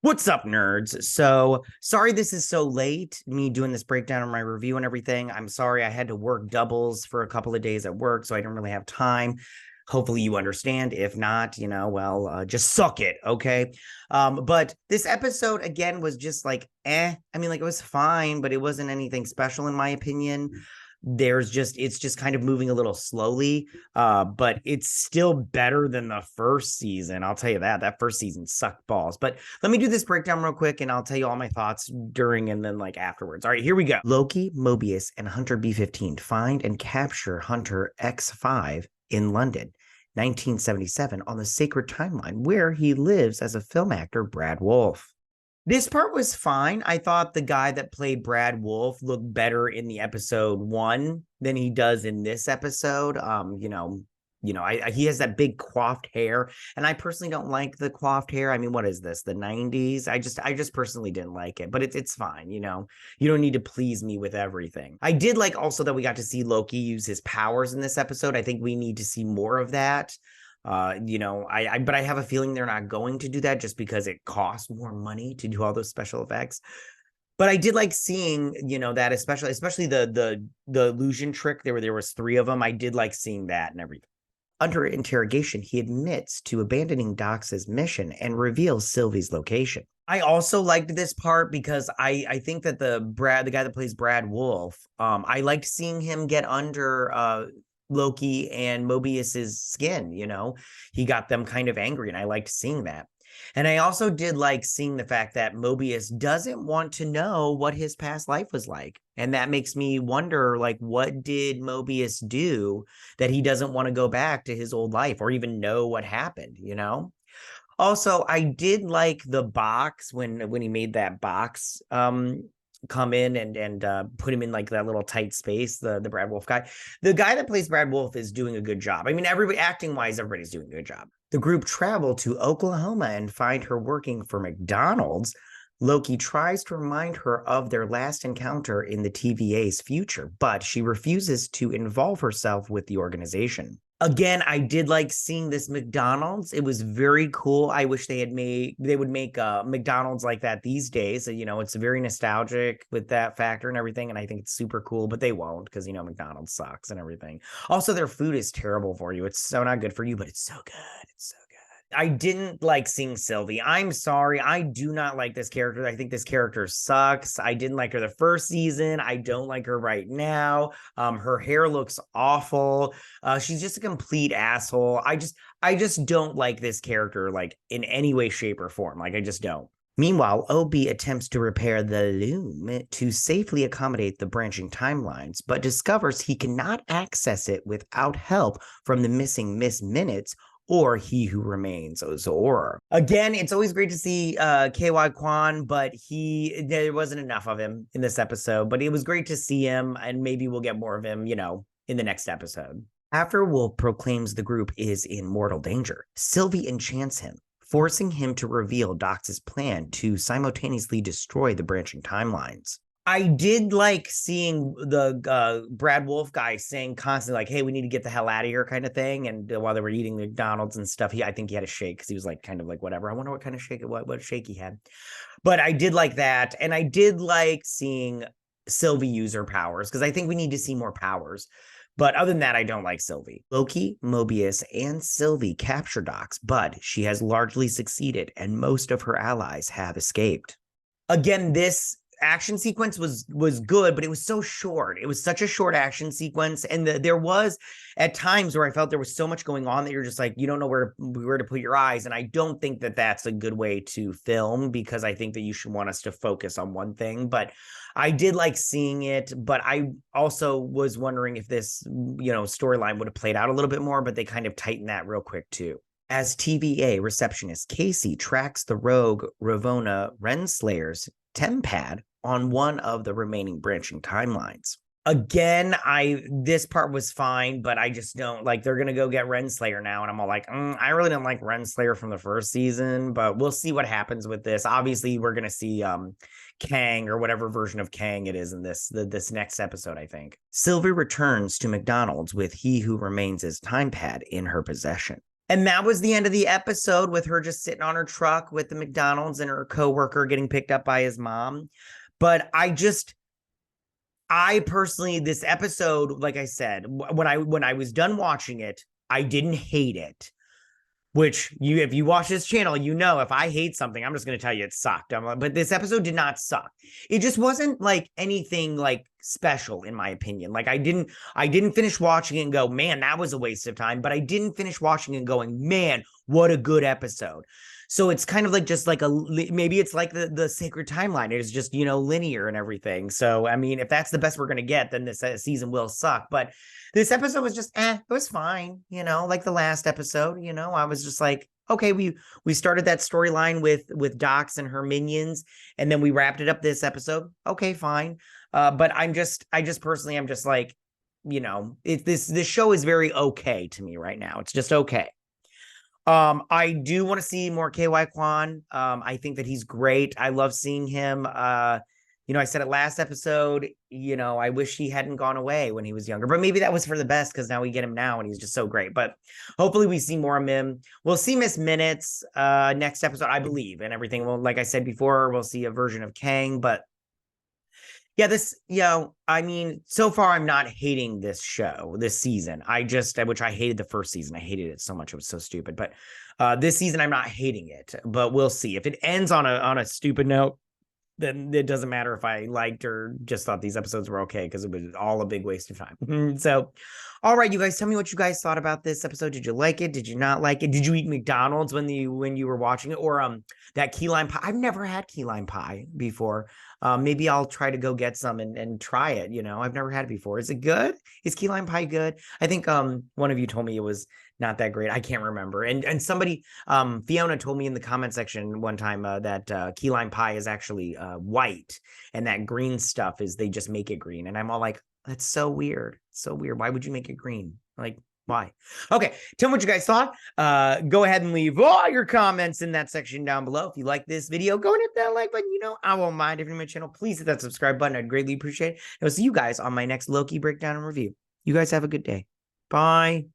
What's up, nerds? So sorry this is so late, me doing this breakdown of my review and everything. I'm sorry I had to work doubles for a couple of days at work, so I didn't really have time. Hopefully you understand. If not, just suck it, okay? But this episode again was just like, I mean, like it was fine, but it wasn't anything special in my opinion. It's just kind of moving a little slowly, but it's still better than the first season. I'll tell you that first season sucked balls. But let me do this breakdown real quick and I'll tell you all my thoughts during and then like afterwards. All right, here we go. Loki, Mobius, and Hunter B-15 find and capture Hunter X5 in London, 1977, on the sacred timeline where he lives as a film actor, Brad Wolfe. This part was fine. I thought the guy that played Brad Wolfe looked better in the episode one than he does in this episode. He has that big coiffed hair, and I personally don't like the coiffed hair. I mean, what is this? The 90s? I just personally didn't like it, but it's fine. You don't need to please me with everything. I did like also that we got to see Loki use his powers in this episode. I think we need to see more of that. But I have a feeling they're not going to do that just because it costs more money to do all those special effects. But I did like seeing, that especially the illusion trick. There was three of them. I did like seeing that and everything. Under interrogation, he admits to abandoning Dox's mission and reveals Sylvie's location. I also liked this part because I think that the guy that plays Brad Wolfe, I liked seeing him get under Loki and Mobius's skin. He got them kind of angry, and I liked seeing that. And I also did like seeing the fact that Mobius doesn't want to know what his past life was like. And that makes me wonder, like, what did Mobius do that he doesn't want to go back to his old life or even know what happened? Also, I did like the box when he made that box come in and put him in like that little tight space. The Brad Wolfe guy, the guy that plays Brad Wolfe, is doing a good job. I mean, everybody acting wise, everybody's doing a good job. The group travel to Oklahoma and find her working for McDonald's. Loki tries to remind her of their last encounter in the TVA's future, but she refuses to involve herself with the organization. Again, I did like seeing this McDonald's. It was very cool. I wish they would make McDonald's like that these days. It's very nostalgic with that factor and everything. And I think it's super cool, but they won't because, McDonald's sucks and everything. Also, their food is terrible for you. It's so not good for you, but it's so good. It's so good. I didn't like seeing Sylvie. I'm sorry. I do not like this character. I think this character sucks. I didn't like her the first season. I don't like her right now. Her hair looks awful. She's just a complete asshole. I just don't like this character, like, in any way, shape, or form. Like, I just don't. Meanwhile, OB attempts to repair the loom to safely accommodate the branching timelines, but discovers he cannot access it without help from the missing Miss Minutes or He Who Remains, Zor. Again, it's always great to see KY Kwan, but there wasn't enough of him in this episode, but it was great to see him, and maybe we'll get more of him, in the next episode. After Wolf proclaims the group is in mortal danger, Sylvie enchants him, forcing him to reveal Dox's plan to simultaneously destroy the branching timelines. I did like seeing the Brad Wolfe guy saying constantly, like, hey, we need to get the hell out of here kind of thing. And while they were eating McDonald's and stuff, I think he had a shake because he was like, kind of like, whatever. I wonder what kind of shake, what shake he had. But I did like that. And I did like seeing Sylvie use her powers because I think we need to see more powers. But other than that, I don't like Sylvie. Loki, Mobius, and Sylvie capture Dox, but she has largely succeeded and most of her allies have escaped. Again, this action sequence was good, but it was so short. It was such a short action sequence, and there was at times where I felt there was so much going on that you're just like, you don't know where to put your eyes. And I don't think that that's a good way to film, because I think that you should want us to focus on one thing. But I did like seeing it, but I also was wondering if this storyline would have played out a little bit more, but they kind of tightened that real quick too. As TVA receptionist Casey tracks the rogue Ravonna Renslayer's tempad on one of the remaining branching timelines. Again, this part was fine, but I just don't like, they're gonna go get Renslayer now, and I'm all like, I really didn't like Renslayer from the first season, but we'll see what happens with this. Obviously, we're gonna see Kang, or whatever version of Kang it is in this next episode, I think. Sylvie returns to McDonald's with He Who Remains' time pad in her possession. And that was the end of the episode, with her just sitting on her truck with the McDonald's and her coworker getting picked up by his mom. But I personally, this episode, like I said, when I was done watching it, I didn't hate it. Which if you watch this channel, you know, if I hate something, I'm just going to tell you it sucked. But this episode did not suck. It just wasn't like anything like special, in my opinion. Like I didn't finish watching it and go, man, that was a waste of time. But I didn't finish watching it and going, man, what a good episode. So it's kind of like just like maybe it's like the sacred timeline. It is just, you know, linear and everything. So, I mean, if that's the best we're going to get, then this season will suck. But this episode was just, it was fine. You know, like the last episode, you know, I was just like, okay, we started that storyline with Docs and her minions, and then we wrapped it up this episode. Okay, fine. But I just personally, I'm just like, you know, this show is very okay to me right now. It's just okay. I do want to see more KY Kwan. I think that he's great. I love seeing him. You know, I said it last episode, you know, I wish he hadn't gone away when he was younger, but maybe that was for the best, because now we get him now and he's just so great. But hopefully we see more of him. We'll see Miss Minutes next episode, I believe, and everything. Well, like I said before, we'll see a version of Kang, but yeah, this, you know, I mean, so far I'm not hating this show, this season. Which I hated the first season. I hated it so much. It was so stupid. But this season I'm not hating it, but we'll see. If it ends on a stupid note, then it doesn't matter if I liked or just thought these episodes were okay, because it was all a big waste of time. So, all right, you guys, tell me what you guys thought about this episode. Did you like it? Did you not like it? Did you eat McDonald's when you were watching it, or that key lime pie? I've never had key lime pie before. Maybe I'll try to go get some and try it. You know, I've never had it before. Is it good? Is key lime pie good? I think one of you told me it was not that great. I can't remember. And somebody, Fiona told me in the comment section one time that key lime pie is actually white, and that green stuff is they just make it green. And I'm all like, that's so weird. So weird. Why would you make it green? Like, why? Okay, tell me what you guys thought. Go ahead and leave all your comments in that section down below. If you like this video, go and hit that like button. You know, I won't mind. If you're new to my channel, please hit that subscribe button. I'd greatly appreciate it. And I'll see you guys on my next Loki breakdown and review. You guys have a good day. Bye.